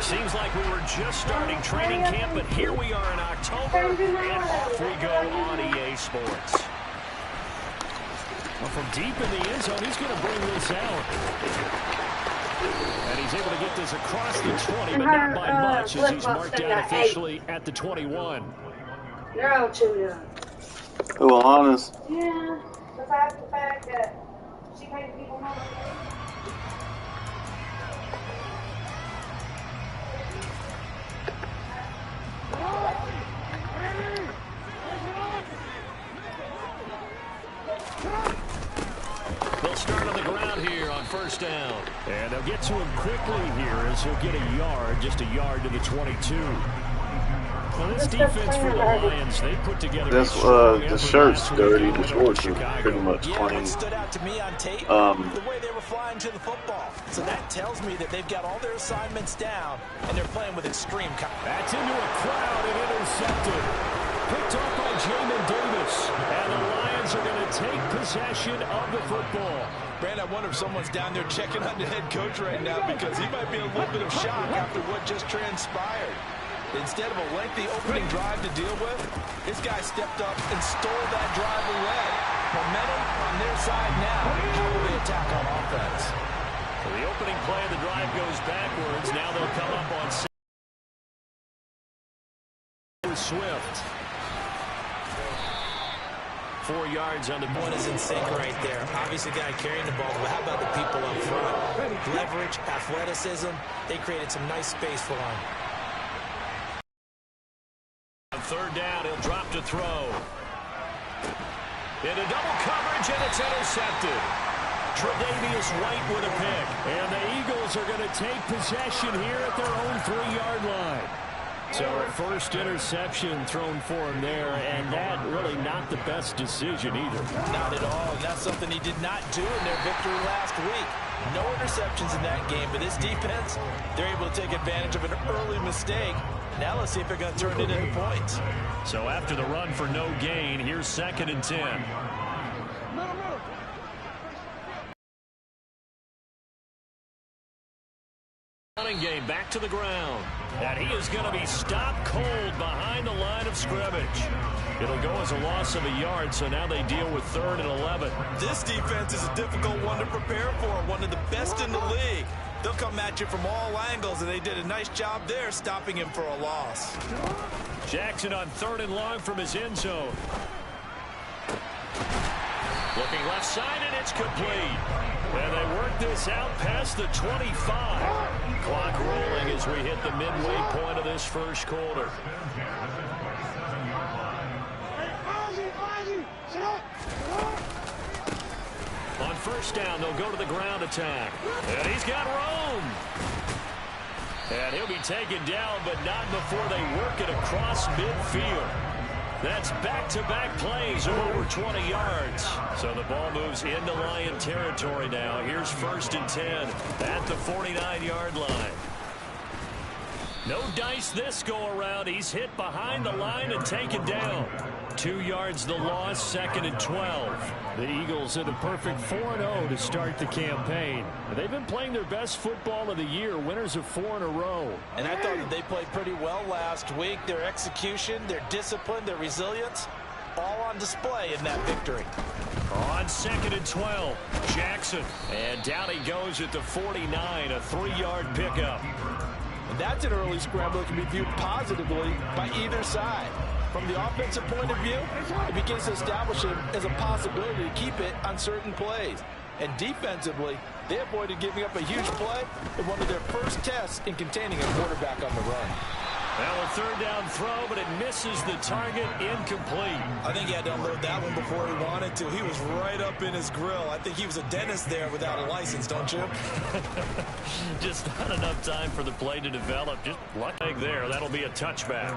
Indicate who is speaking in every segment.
Speaker 1: Seems like we were just starting training camp, but here we are in October, and off we go on EA Sports. Well, from deep in the end zone, he's going to bring this out. And he's able to get this across the 20, but not by much as he's marked down officially at the 21.
Speaker 2: They're all too young.
Speaker 3: Who, honest?
Speaker 2: Yeah, besides the fact that she made people home.
Speaker 1: They'll start on the ground here on first down. And they'll get to him quickly here as he'll get a yard, just a yard to the 22. Well, this defense for the Lions, they put together
Speaker 3: the shirt's dirty, the shorts are pretty much clean.
Speaker 4: What stood out to me on tape, the way they were flying to the football. So that tells me that they've got all their assignments down, and they're playing with extreme confidence.
Speaker 1: That's into a crowd and intercepted. Picked off by Jamin Davis. And the Lions are going to take possession of the football.
Speaker 4: Brand, I wonder if someone's down there checking on the head coach right now because he might be in a little bit of shock after what just transpired. Instead of a lengthy opening drive to deal with, this guy stepped up and stole that drive away. Momentum on their side now. How will they attack on offense?
Speaker 1: So the opening play of the drive goes backwards. Now they'll come up on Swift. 4 yards on the
Speaker 4: one is in sync right there. Obviously, guy carrying the ball, but how about the people up front? Leverage, athleticism. They created some nice space for him.
Speaker 1: On third down, he'll drop to throw. Into double coverage, and it's intercepted. Tre'Davious White with a pick. And the Eagles are going to take possession here at their own 3-yard line. So first interception thrown for him there, and that really not the best decision either.
Speaker 4: Not at all, and that's something he did not do in their victory last week. No interceptions in that game, but this defense, they're able to take advantage of an early mistake. Now let's see if they're going to turn it into points.
Speaker 1: So after the run for no gain, here's 2nd and 10. Running game back to the ground. And he is going to be stopped cold behind the line of scrimmage. It'll go as a loss of a yard, so now they deal with 3rd and 11.
Speaker 4: This defense is a difficult one to prepare for, one of the best in the league. They'll come at you from all angles, and they did a nice job there stopping him for a loss.
Speaker 1: Jackson on 3rd and long from his end zone. Looking left side, and it's complete. And they work this out past the 25. Clock rolling as we hit the midway point of this first quarter. On first down, they'll go to the ground attack. And he's got room. And he'll be taken down, but not before they work it across midfield. That's back-to-back plays over 20 yards. So the ball moves into Lion territory now. Here's 1st and 10 at the 49-yard line. No dice this go-around. He's hit behind the line and taken down. 2 yards the loss, 2nd and 12. The Eagles are the perfect 4-0 to start the campaign. They've been playing their best football of the year, winners of 4 in a row.
Speaker 4: And I thought that they played pretty well last week. Their execution, their discipline, their resilience, all on display in that victory.
Speaker 1: On 2nd and 12, Jackson. And down he goes at the 49, a 3-yard pickup.
Speaker 4: And that's an early scramble that can be viewed positively by either side. From the offensive point of view, it begins to establish it as a possibility to keep it on certain plays. And defensively, they avoided giving up a huge play in one of their first tests in containing a quarterback on the run.
Speaker 1: Well, a 3rd down throw, but it misses the target, incomplete.
Speaker 4: I think he had to unload that one before he wanted to. He was right up in his grill. I think he was a dentist there without a license, don't you?
Speaker 1: Just not enough time for the play to develop. Just luck there. That'll be a touchback.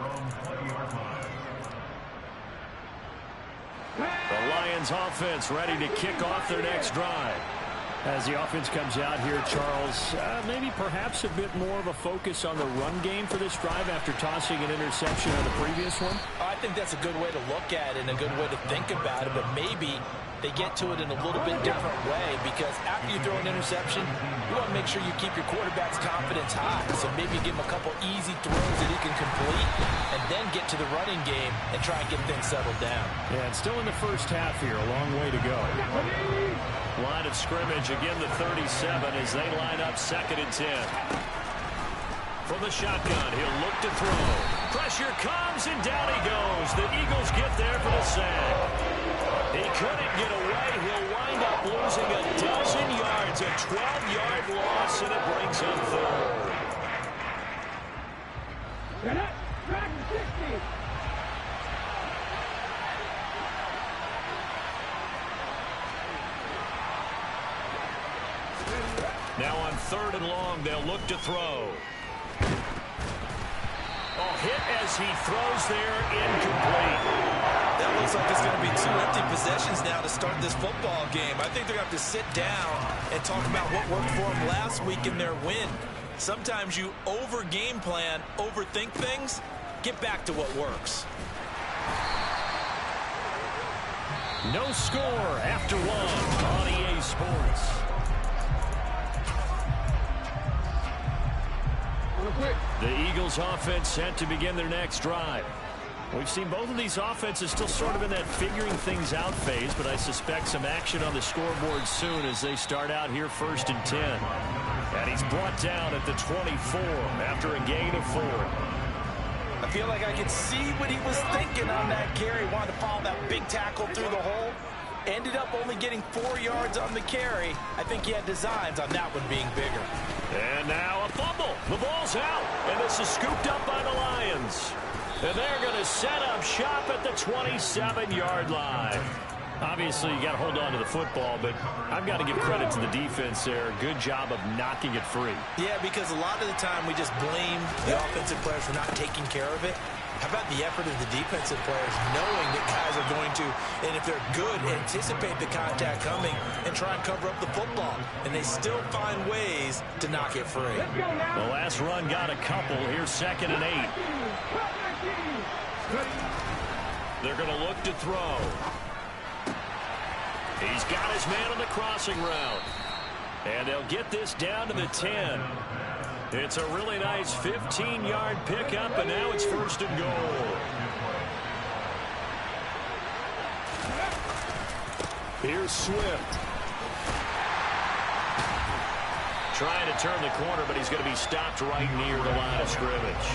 Speaker 1: The Lions offense ready to kick off their next drive. As the offense comes out here, Charles, maybe perhaps a bit more of a focus on the run game for this drive after tossing an interception on the previous one?
Speaker 4: I think that's a good way to look at it and a good way to think about it, but maybe they get to it in a little bit different way because after you throw an interception, You want to make sure you keep your quarterback's confidence high. So maybe give him a couple easy throws that he can complete and then get to the running game and try and get things settled down.
Speaker 1: Yeah, and still in the first half here. A long way to go. Line of scrimmage, again the 37 as they line up 2nd and 10. From the shotgun, he'll look to throw. Pressure comes, and down he goes. The Eagles get there for the sack. He couldn't get away. He'll wind up losing a dozen yards, a 12-yard loss, and it brings up 3rd. Now on 3rd and long, they'll look to throw. Oh, hit as he throws there, incomplete.
Speaker 4: That looks like it's going to be 2 empty possessions now to start this football game. I think they're going to have to sit down and talk about what worked for them last week in their win. Sometimes you over-game plan, overthink things, get back to what works.
Speaker 1: No score after 1 on EA Sports. The Eagles offense set to begin their next drive. We've seen both of these offenses still sort of in that figuring things out phase, but I suspect some action on the scoreboard soon as they start out here 1st and 10. And he's brought down at the 24 after a gain of 4.
Speaker 4: I feel like I could see what he was thinking on that carry. Wanted to follow that big tackle through the hole. Ended up only getting 4 yards on the carry. I think he had designs on that one being bigger.
Speaker 1: And now a fumble. The ball's out, and this is scooped up by the Lions. And they're going to set up shop at the 27-yard line. Obviously, you got to hold on to the football, but I've got to give credit to the defense there. Good job of knocking it free.
Speaker 4: Yeah, because a lot of the time we just blame the offensive players for not taking care of it. How about the effort of the defensive players knowing that guys are going to, and if they're good, anticipate the contact coming and try and cover up the football. And they still find ways to knock it free.
Speaker 1: The last run got a couple. Here's 2nd and 8. They're going to look to throw. He's got his man on the crossing route. And they'll get this down to the 10. It's a really nice 15-yard pickup, and now it's 1st and goal. Here's Swift. Trying to turn the corner, but he's going to be stopped right near the line of scrimmage.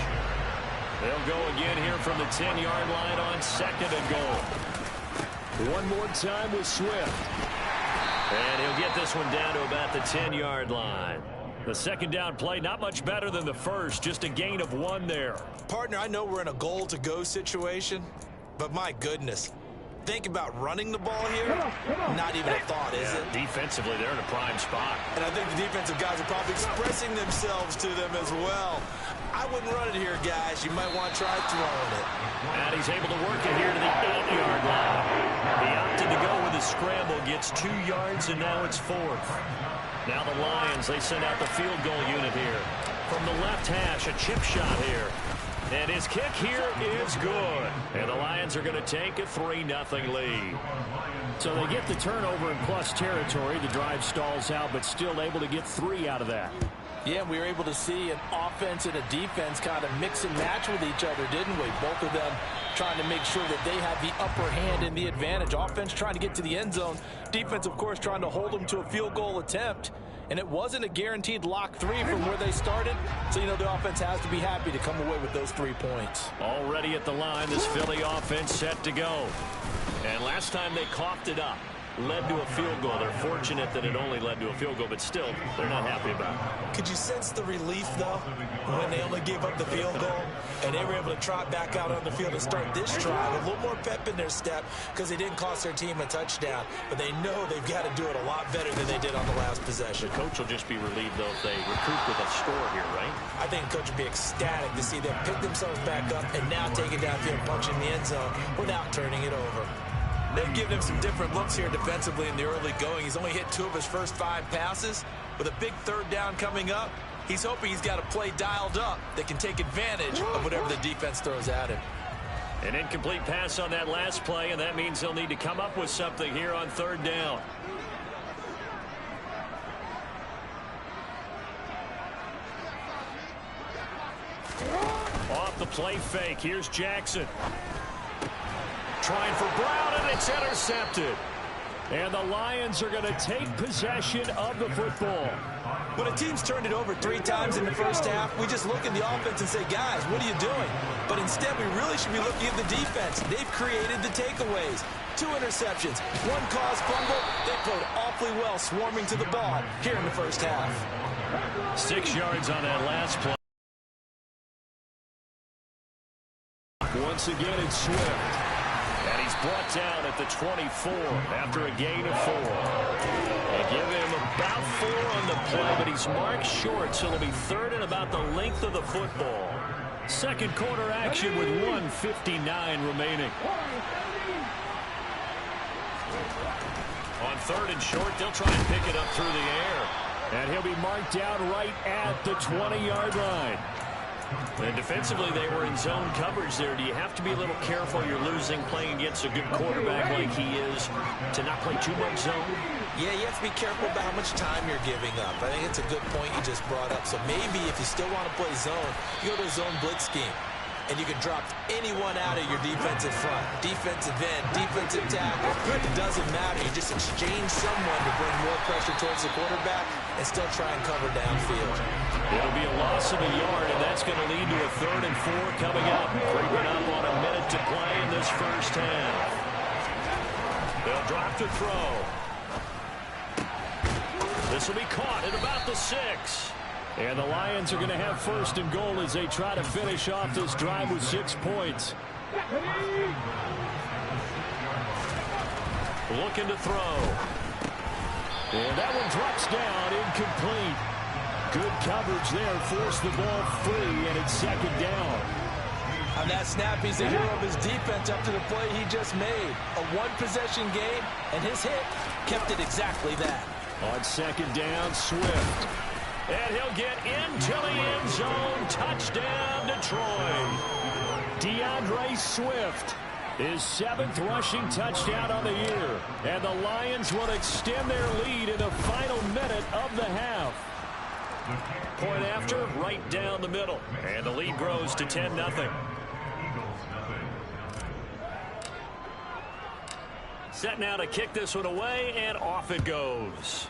Speaker 1: They'll go again here from the 10-yard line on 2nd and goal. One more time with Swift. And he'll get this one down to about the 10-yard line. The 2nd down play, not much better than the first, just a gain of 1 there.
Speaker 4: Partner, I know we're in a goal-to-go situation, but my goodness. Think about running the ball here. Not even a thought, is it?
Speaker 1: Defensively, they're in a prime spot.
Speaker 4: And I think the defensive guys are probably expressing themselves to them as well. I wouldn't run it here, guys. You might want to try throwing it.
Speaker 1: And he's able to work it here to the 8-yard line. He opted to go with a scramble, gets 2 yards, and now it's 4th. Now the Lions, they send out the field goal unit here. From the left hash, a chip shot here. And his kick here is good. And the Lions are going to take a 3-0 lead. So they get the turnover in plus territory. The drive stalls out, but still able to get 3 out of that.
Speaker 4: Yeah, we were able to see an offense and a defense kind of mix and match with each other, didn't we? Both of them trying to make sure that they have the upper hand and the advantage. Offense trying to get to the end zone. Defense, of course, trying to hold them to a field goal attempt. And it wasn't a guaranteed lock 3 from where they started. So, you know, the offense has to be happy to come away with those 3 points.
Speaker 1: Already at the line, this Philly offense set to go. And last time they coughed it up. Led to a field goal. They're fortunate that it only led to a field goal, but still, they're not happy about it.
Speaker 4: Could you sense the relief, though, when they only gave up the field goal and they were able to trot back out on the field and start this drive? A little more pep in their step because they didn't cost their team a touchdown, but they know they've got to do it a lot better than they did on the last possession.
Speaker 1: The coach will just be relieved, though, if they recoup with a score here, right?
Speaker 4: I think the coach would be ecstatic to see them pick themselves back up and now take it downfield, punch in the end zone without turning it over. They've given him some different looks here defensively in the early going. He's only hit 2 of his first 5 passes. With a big 3rd down coming up, he's hoping he's got a play dialed up that can take advantage of whatever the defense throws at him.
Speaker 1: An incomplete pass on that last play, and that means they'll need to come up with something here on 3rd down. off the play fake. Here's Jackson. Trying for Brown, and it's intercepted. And the Lions are going to take possession of the football.
Speaker 4: When a team's turned it over 3 times in the first half, we just look at the offense and say, guys, what are you doing? But instead, we really should be looking at the defense. They've created the takeaways. 2 interceptions, 1 caused fumble. They played awfully well swarming to the ball here in the first half.
Speaker 1: 6 yards on that last play. Once again, it's Swift. And he's brought down at the 24 after a gain of 4. They give him about 4 on the play, but he's marked short, so it'll be 3rd and about the length of the football. Second quarter action with 1:59 remaining. On 3rd and short, they'll try and pick it up through the air. And he'll be marked down right at the 20-yard line. And defensively, they were in zone coverage there. Do you have to be a little careful? You're losing playing against a good quarterback like he is to not play too much zone?
Speaker 4: Yeah, you have to be careful about how much time you're giving up. I think it's a good point you just brought up. So maybe if you still want to play zone, you go to a zone blitz scheme. And you can drop anyone out of your defensive front. Defensive end, defensive tackle. It doesn't matter. You just exchange someone to bring more pressure towards the quarterback and still try and cover downfield.
Speaker 1: It'll be a loss of a yard, and that's going to lead to a 3rd and 4 coming up. Creeping up on a minute to play in this first half. They'll drop to throw. This will be caught at about the 6. And the Lions are going to have 1st and goal as they try to finish off this drive with 6 points. Looking to throw. And that one drops down, incomplete. Good coverage there, forced the ball free, and it's 2nd down.
Speaker 4: On that snap, he's the hero of his defense up to the play he just made. A 1-possession game, and his hit kept it exactly that.
Speaker 1: On 2nd down, Swift. And he'll get into the end zone. Touchdown, Detroit. DeAndre Swift, his 7th rushing touchdown of the year. And the Lions will extend their lead in the final minute of the half. Point after, right down the middle. And the lead grows to 10-0. Set now to kick this one away, and off it goes.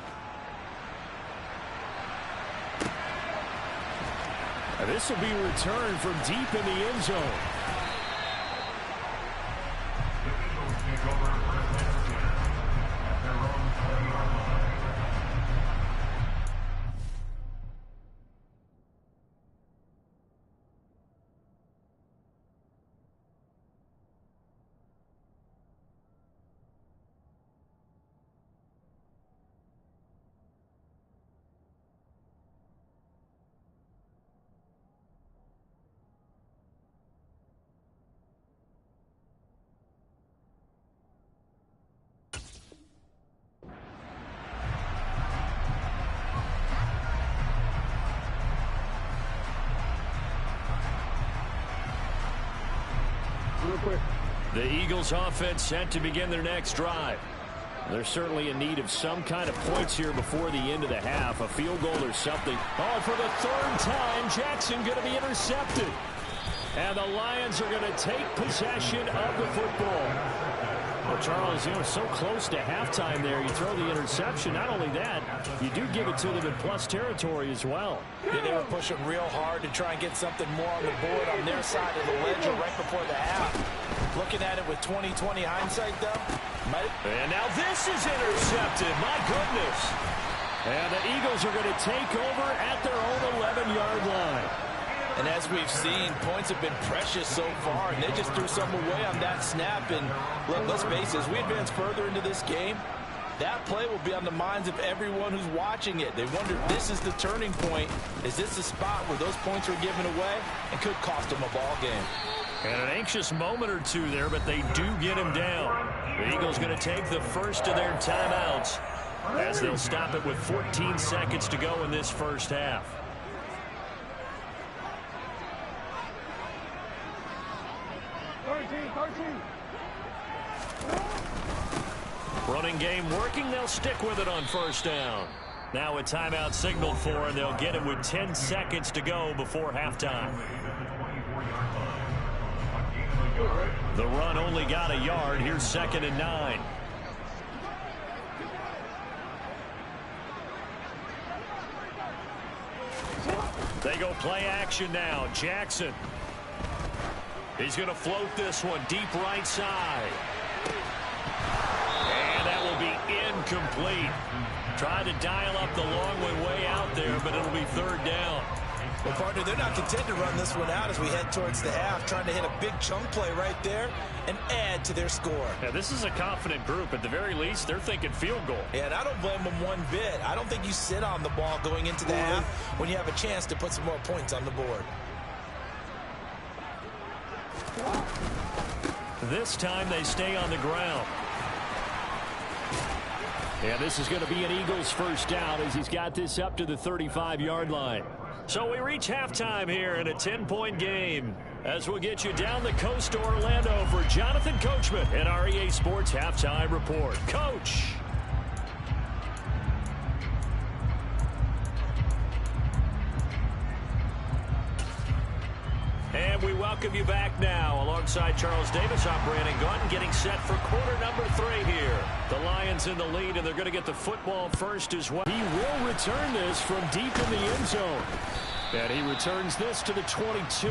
Speaker 1: This will be returned from deep in the end zone. The Eagles offense set to begin their next drive. They're certainly in need of some kind of points here before the end of the half. A field goal or something. Oh, for the 3rd time, Jackson going to be intercepted. And the Lions are going to take possession of the football. Well, Charles, so close to halftime there. You throw the interception. Not only that, you do give it to them in plus territory as well.
Speaker 4: Yeah, they were pushing real hard to try and get something more on the board on their side of the ledger right before the half. Looking at it with 20/20 hindsight, though.
Speaker 1: And now this is intercepted. My goodness. And the Eagles are going to take over at their own 11-yard line.
Speaker 4: And as we've seen, points have been precious so far, and they just threw some away on that snap. And look, let's face it, as we advance further into this game, that play will be on the minds of everyone who's watching it. They wonder if this is the turning point. Is this the spot where those points were given away and could cost them a ball game?
Speaker 1: And an anxious moment or two there, but they do get him down. The Eagles going to take the first of their timeouts as they'll stop it with 14 seconds to go in this first half. Running game working. They'll stick with it on 1st down. Now a timeout signaled for, and they'll get it with 10 seconds to go before halftime. The run only got a yard. Here's 2nd and 9. They go play action now. Jackson. He's going to float this one deep right side. And that will be incomplete. Trying to dial up the long way out there, but it'll be 3rd down.
Speaker 4: Well, partner, they're not content to run this one out as we head towards the half, trying to hit a big chunk play right there and add to their score.
Speaker 1: Yeah, this is a confident group. At the very least, they're thinking field goal.
Speaker 4: Yeah, and I don't blame them one bit. I don't think you sit on the ball going into the half when you have a chance to put some more points on the board.
Speaker 1: This time they stay on the ground. And this is going to be an Eagles first down as he's got this up to the 35-yard line. So we reach halftime here in a 10-point game as we'll get you down the coast to Orlando for Jonathan Coachman and our EA Sports Halftime Report. Coach. And we welcome you back now alongside Charles Davis. I'm Brandon Gaudin getting set for quarter number 3 here. The Lions in the lead, and they're going to get the football first as well. He will return this from deep in the end zone. And he returns this to the 22.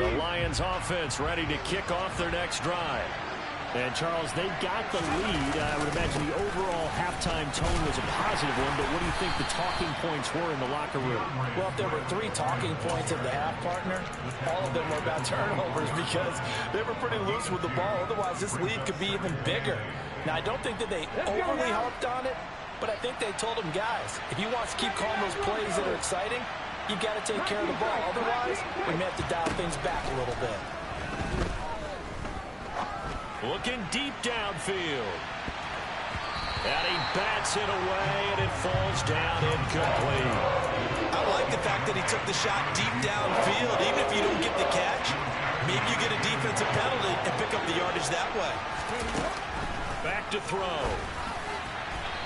Speaker 1: The Lions offense ready to kick off their next drive. And, Charles, they've got the lead. I would imagine the overall halftime tone was a positive one, but what do you think the talking points were in the locker room?
Speaker 4: Well, if there were 3 talking points in the half, partner, all of them were about turnovers because they were pretty loose with the ball. Otherwise, this lead could be even bigger. Now, I don't think that they overly harped on it, but I think they told them, guys, if you want to keep calling those plays that are exciting, you've got to take care of the ball. Otherwise, we may have to dial things back a little bit.
Speaker 1: Looking deep downfield. And he bats it away, and it falls down incomplete.
Speaker 4: I like the fact that he took the shot deep downfield. Even if you don't get the catch, maybe you get a defensive penalty and pick up the yardage that way.
Speaker 1: Back to throw.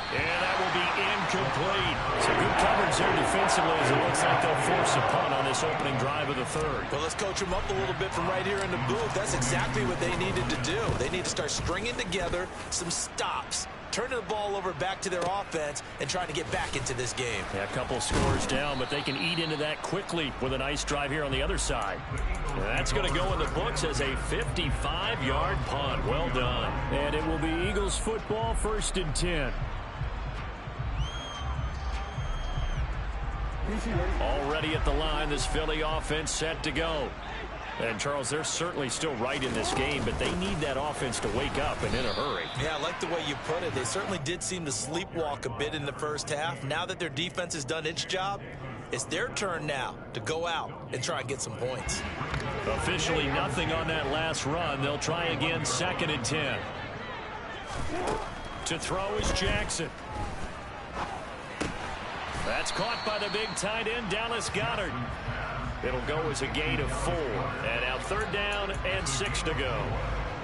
Speaker 1: And that will be incomplete. Some good coverage there defensively as it looks like they'll force a punt on this opening drive of the 3rd.
Speaker 4: Well, let's coach them up a little bit from right here in the booth. That's exactly what they needed to do. They need to start stringing together some stops, turning the ball over back to their offense, and trying to get back into this game.
Speaker 1: Yeah, a couple scores down, but they can eat into that quickly with a nice drive here on the other side. And that's going to go in the books as a 55-yard punt. Well done. And it will be Eagles football, 1st and 10. Already at the line, this Philly offense set to go. And, Charles, they're certainly still right in this game, but they need that offense to wake up and in a hurry.
Speaker 4: Yeah, I like the way you put it. They certainly did seem to sleepwalk a bit in the first half. Now that their defense has done its job, it's their turn now to go out and try and get some points.
Speaker 1: Officially nothing on that last run. They'll try again, 2nd and 10. To throw is Jackson. That's caught by the big tight end, Dallas Goedert. It'll go as a gain of 4. And now 3rd down and 6 to go.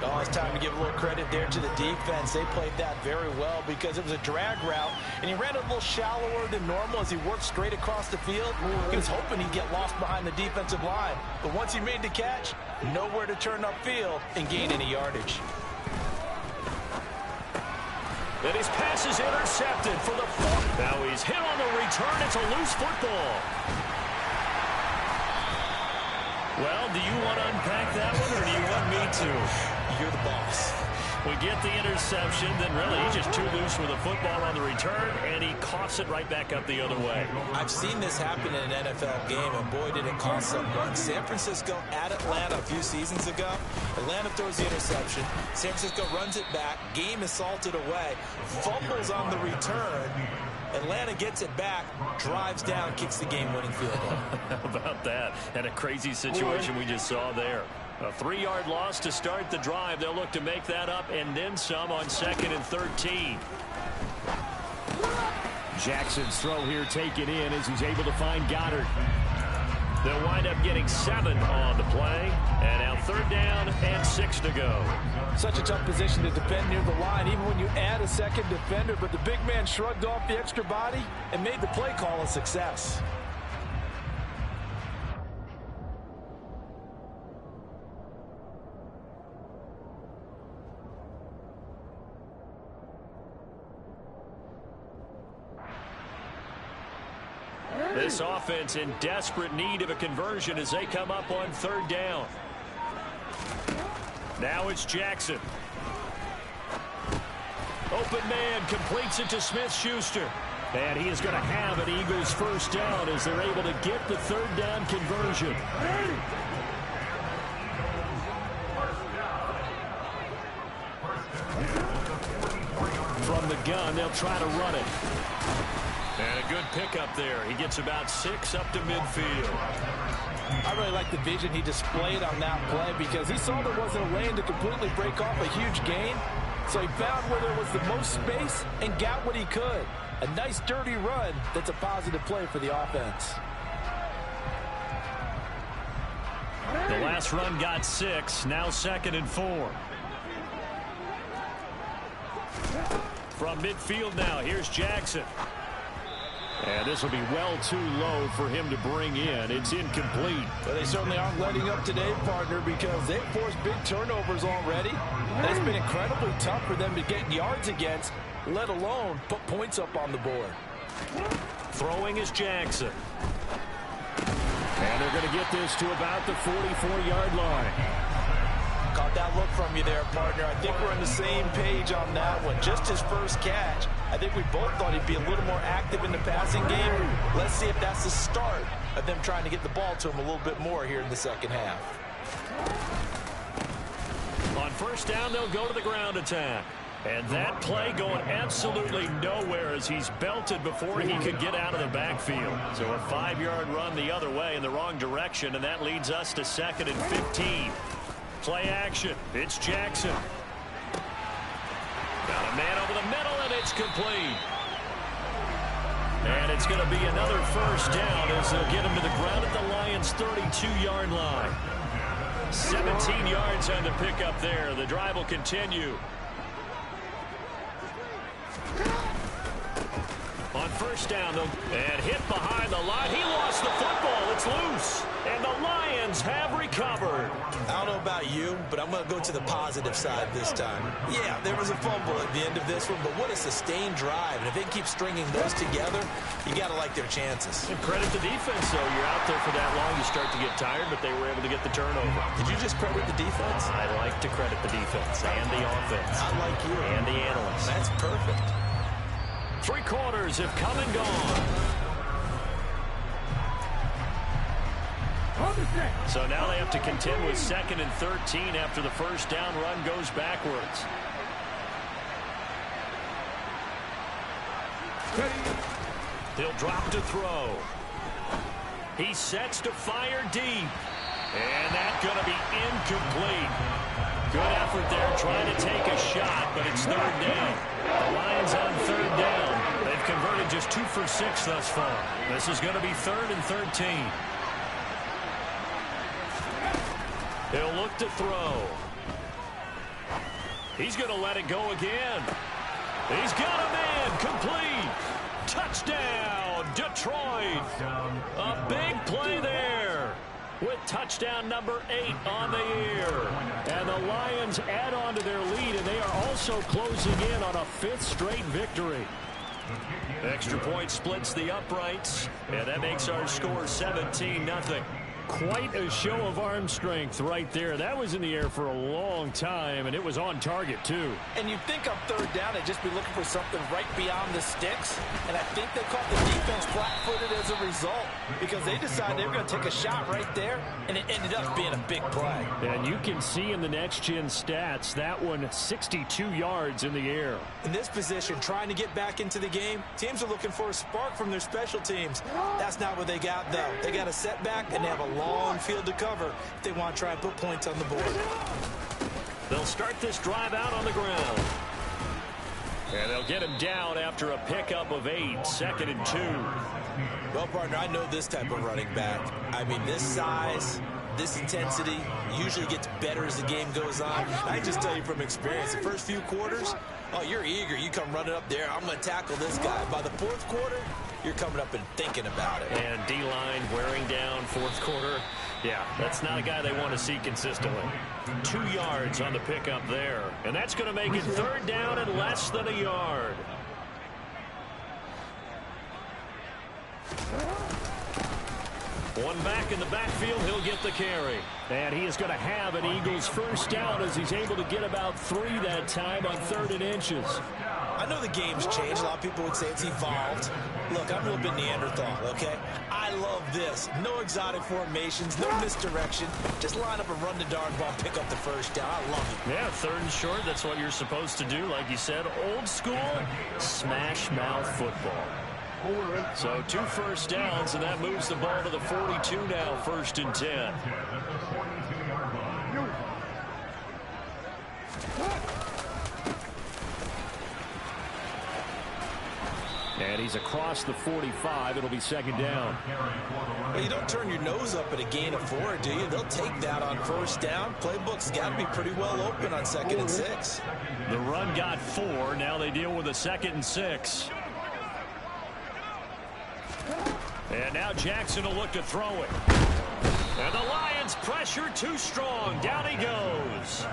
Speaker 4: Oh, it's time to give a little credit there to the defense. They played that very well because it was a drag route, and he ran a little shallower than normal as he worked straight across the field. He was hoping he'd get lost behind the defensive line. But once he made the catch, nowhere to turn upfield and gain any yardage.
Speaker 1: And his pass is intercepted for the 4th. Now he's hit on the return. It's a loose football. Well, do you want to unpack that one, or do you want me to?
Speaker 4: You're the boss.
Speaker 1: We get the interception, then really he's just too loose with the football on the return, and he coughs it right back up the other way.
Speaker 4: I've seen this happen in an NFL game, and boy, did it cost someone. San Francisco at Atlanta a few seasons ago. Atlanta throws the interception. San Francisco runs it back. Game is salted away. Fumbles on the return. Atlanta gets it back, drives down, kicks the game-winning field goal.
Speaker 1: How about that? And a crazy situation we just saw there. A 3-yard loss to start the drive. They'll look to make that up and then some on 2nd and 13. Jackson's throw here taken in as he's able to find Goedert. They'll wind up getting 7 on the play. And now 3rd down and 6 to go.
Speaker 4: Such a tough position to defend near the line, even when you add a second defender. But the big man shrugged off the extra body and made the play call a success.
Speaker 1: This offense in desperate need of a conversion as they come up on 3rd down. Now it's Jackson. Open man completes it to Smith-Schuster. And he is going to have an Eagles 1st down as they're able to get the 3rd down conversion. From the gun, they'll try to run it. And a good pickup there. He gets about 6 up to midfield.
Speaker 4: I really like the vision he displayed on that play because he saw there wasn't a lane to completely break off a huge gain. So he found where there was the most space and got what he could. A nice dirty run that's a positive play for the offense.
Speaker 1: The last run got 6. Now 2nd and 4. From midfield now, here's Jackson. And this will be well too low for him to bring in. It's incomplete.
Speaker 4: But they certainly aren't letting up today, partner, because they've forced big turnovers already. And it's been incredibly tough for them to get yards against, let alone put points up on the board.
Speaker 1: Throwing is Jackson. And they're going to get this to about the 44-yard line.
Speaker 4: Caught that look from you there, partner. I think we're on the same page on that one. Just his first catch. I think we both thought he'd be a little more active in the passing game. Let's see if that's the start of them trying to get the ball to him a little bit more here in the 2nd half.
Speaker 1: On 1st down, they'll go to the ground attack. And that play going absolutely nowhere as he's belted before he could get out of the backfield. So a 5-yard run the other way in the wrong direction, and that leads us to 2nd and 15. Play action. It's Jackson. Got a man over the middle, and it's complete. And it's going to be another 1st down as they'll get him to the ground at the Lions' 32-yard line. 17 yards on the pickup there. The drive will continue. On 1st down, and hit behind the line. He lost the football. It's loose. And the Lions have recovered.
Speaker 4: I don't know about you, but I'm going to go to the positive side this time. Yeah, there was a fumble at the end of this one, but what a sustained drive. And if they keep stringing those together, you got to like their chances.
Speaker 1: And credit the defense, though. You're out there for that long, you start to get tired, but they were able to get the turnover.
Speaker 4: Did you just credit the defense?
Speaker 1: I like to credit the defense and the offense.
Speaker 4: I like you.
Speaker 1: And the analysts.
Speaker 4: That's perfect.
Speaker 1: 3 quarters have come and gone. So now they have to contend with 2nd and 13 after the 1st down run goes backwards. He'll drop to throw. He sets to fire deep. And that's going to be incomplete. Good effort there trying to take a shot, but it's 3rd down. The Lions on 3rd down. They've converted just 2 for 6 thus far. This is going to be 3rd and 13. He'll look to throw. He's going to let it go again. He's got a man complete. Touchdown, Detroit. A big play there with touchdown number 8 on the year. And the Lions add on to their lead, and they are also closing in on a 5th straight victory. Extra point splits the uprights, and that makes our score 17-0. Quite a show of arm strength right there. That was in the air for a long time, and it was on target, too.
Speaker 4: And you'd think on 3rd down, they'd just be looking for something right beyond the sticks. And I think they caught the defense flat-footed as a result because they decided they were going to take a shot right there, and it ended up being a big play.
Speaker 1: And you can see in the next-gen stats, that one 62 yards in the air.
Speaker 4: In this position, trying to get back into the game, teams are looking for a spark from their special teams. That's not what they got, though. They got a setback, and they have a long field to cover if they want to try and put points on the board.
Speaker 1: They'll start this drive out on the ground. And they'll get him down after a pickup of 8, 2nd and 2.
Speaker 4: Well, partner, I know this type of running back. I mean, this size, this intensity usually gets better as the game goes on. I just tell you from experience, the first few quarters, oh, you're eager. You come running up there. I'm going to tackle this guy. By the 4th quarter, you're coming up and thinking about it.
Speaker 1: And D-line wearing down 4th quarter. Yeah, that's not a guy they want to see consistently. 2 yards on the pickup there. And that's going to make it 3rd down and less than a yard. One back in the backfield, he'll get the carry. And he is going to have an Eagles first down as he's able to get about 3 that time on 3rd and inches.
Speaker 4: I know the game's changed. A lot of people would say it's evolved. Look, I'm a little bit Neanderthal, okay? I love this. No exotic formations, no misdirection. Just line up and run the darn ball, pick up the first down. I love it.
Speaker 1: Yeah, 3rd and short, that's what you're supposed to do. Like you said, old school, smash mouth football. So 2 first downs, and that moves the ball to the 42 now, 1st and 10. And he's across the 45. It'll be 2nd down.
Speaker 4: Well, you don't turn your nose up at a gain of 4, do you? They'll take that on 1st down. Playbook's got to be pretty well open on 2nd and 6.
Speaker 1: The run got 4. Now they deal with a 2nd and 6. And now Jackson will look to throw it. And the Lions pressure too strong. Down he goes.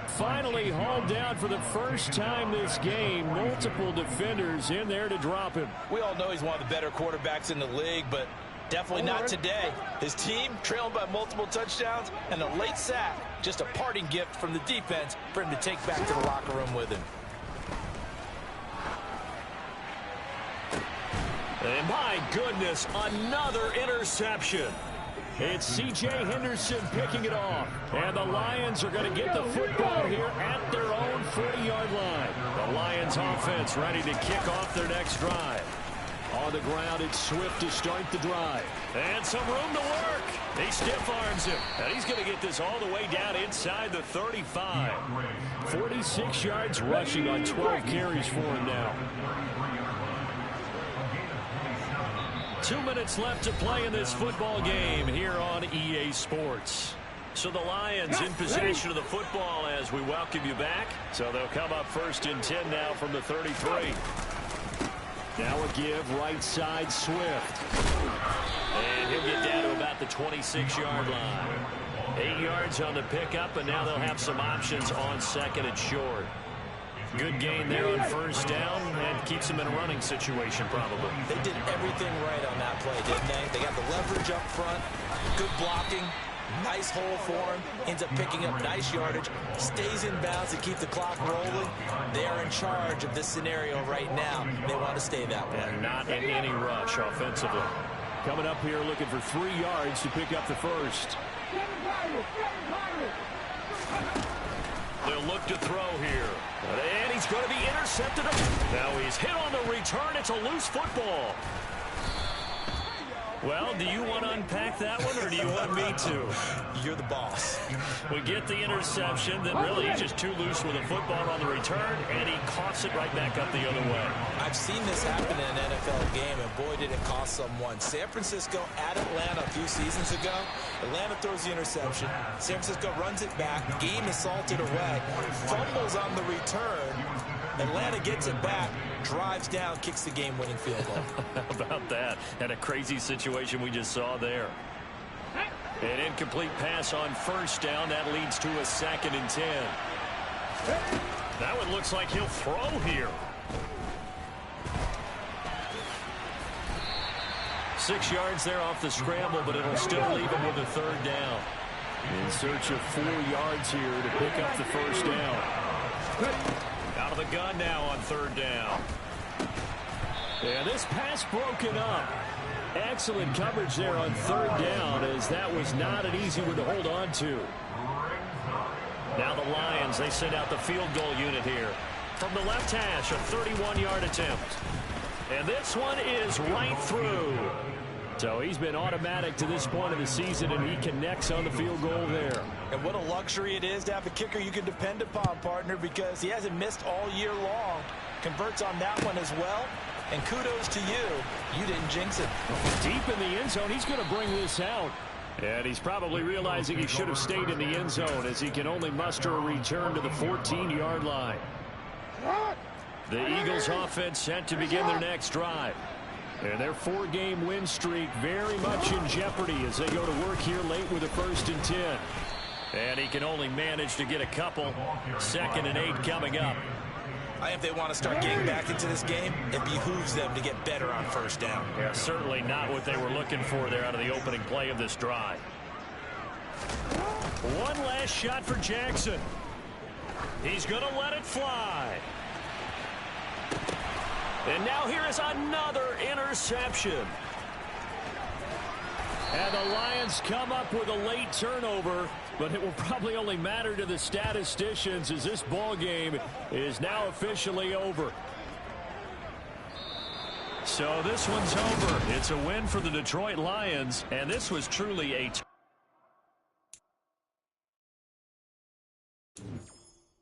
Speaker 1: Finally hauled down for the first time this game. Multiple defenders in there to drop him.
Speaker 4: We all know he's one of the better quarterbacks in the league, but definitely not today. His team trailing by multiple touchdowns, and a late sack. Just a parting gift from the defense for him to take back to the locker room with him.
Speaker 1: And my goodness, another interception. It's C.J. Henderson picking it off. And the Lions are going to get the football here at their own 40-yard line. The Lions offense ready to kick off their next drive. On the ground, it's Swift to start the drive. And some room to work. He stiff arms him. And he's going to get this all the way down inside the 35. 46 yards rushing on 12 carries for him now. 2 minutes left to play in this football game here on EA Sports. So the Lions in possession of the football as we welcome you back. So they'll come up 1st and 10 now from the 33. Now a give right side Swift. And he'll get down to about the 26-yard line. 8 yards on the pickup, and now they'll have some options on 2nd and short. Good gain there on 1st down and keeps them in a running situation probably.
Speaker 4: They did everything right on that play, didn't they? They got the leverage up front, good blocking, nice hole for him, ends up picking up nice yardage, stays in bounds to keep the clock rolling. They are in charge of this scenario right now. They want to stay that way.
Speaker 1: And not in any rush offensively. Coming up here looking for 3 yards to pick up the first. They'll look to throw here. And he's going to be intercepted. Now he's hit on the return. It's a loose football. Well, do you want to unpack that one, or do you want me to?
Speaker 4: You're the boss.
Speaker 1: We get the interception, then really he's just too loose with a football on the return, and he coughs it right back up the other way.
Speaker 4: I've seen this happen in an NFL game, and boy, did it cost someone. San Francisco at Atlanta a few seasons ago. Atlanta throws the interception. San Francisco runs it back. Game is salted away. Fumbles on the return. Atlanta gets it back, drives down, kicks the game-winning field goal.
Speaker 1: How about that? And a crazy situation we just saw there. An incomplete pass on 1st down. That leads to a 2nd and 10. That one looks like he'll throw here. 6 yards there off the scramble, but it'll still leave him with a 3rd down. In search of 4 yards here to pick up the 1st down. Out of the gun now on 3rd down. And this pass broken up. Excellent coverage there on 3rd down, as that was not an easy one to hold on to. Now the Lions, they send out the field goal unit here. From the left hash, a 31-yard attempt. And this one is right through. So he's been automatic to this point of the season, and he connects on the field goal there.
Speaker 4: And what a luxury it is to have a kicker you can depend upon, partner, because he hasn't missed all year long. Converts on that one as well. And kudos to you. You didn't jinx it.
Speaker 1: Deep in the end zone, he's going to bring this out. And he's probably realizing he should have stayed in the end zone, as he can only muster a return to the 14-yard line. The Eagles offense set to begin their next drive. And their 4-game win streak very much in jeopardy as they go to work here late with a 1st and 10. And he can only manage to get a couple. 2nd and 8 coming up.
Speaker 4: If they want to start getting back into this game, it behooves them to get better on first down.
Speaker 1: Yeah, certainly not what they were looking for there out of the opening play of this drive. One last shot for Jackson. He's going to let it fly. And now here is another interception. And the Lions come up with a late turnover, but it will probably only matter to the statisticians as this ball game is now officially over. So this one's over. It's a win for the Detroit Lions, and this was truly a